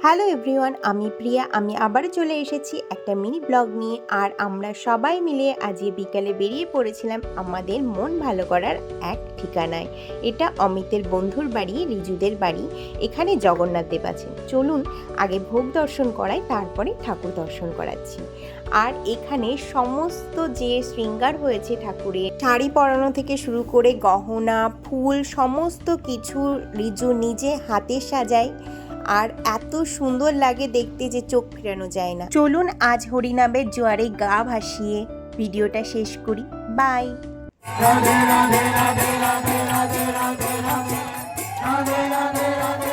Hello everyone, আমি প্রিয়া। আমি আবার চলে এসেছি একটা মিনি ব্লগ নিয়ে। আর আমরা সবাই মিলে আজকে বিকালে বেরিয়ে পড়েছিলাম আমাদের মন ভালো করার এক ঠিকানায়। এটা অমিতের বন্ধুর বাড়ি, রিজুদের বাড়ি। এখানে জগন্নাথ দেব আছেন। চলুন আগে ভোগ দর্শন করাই, তারপরে ঠাকুর দর্শন করাচ্ছি। আর এখানে সমস্ত যে শৃঙ্গার হয়েছে ঠাকুরের, শাড়ি পরানো থেকে শুরু করে গহনা, ফুল, সমস্ত কিছু রিজু নিজে হাতে সাজায়। আর এত সুন্দর লাগে দেখতে যে চোখ ফেরানো যায় না। চলুন আজ হরিনামের জোয়ারে গা ভাসিয়ে ভিডিওটা শেষ করি। বাই। রাধে রাধে রাধে রাধে রাধে রাধে রাধে রাধে রাধে।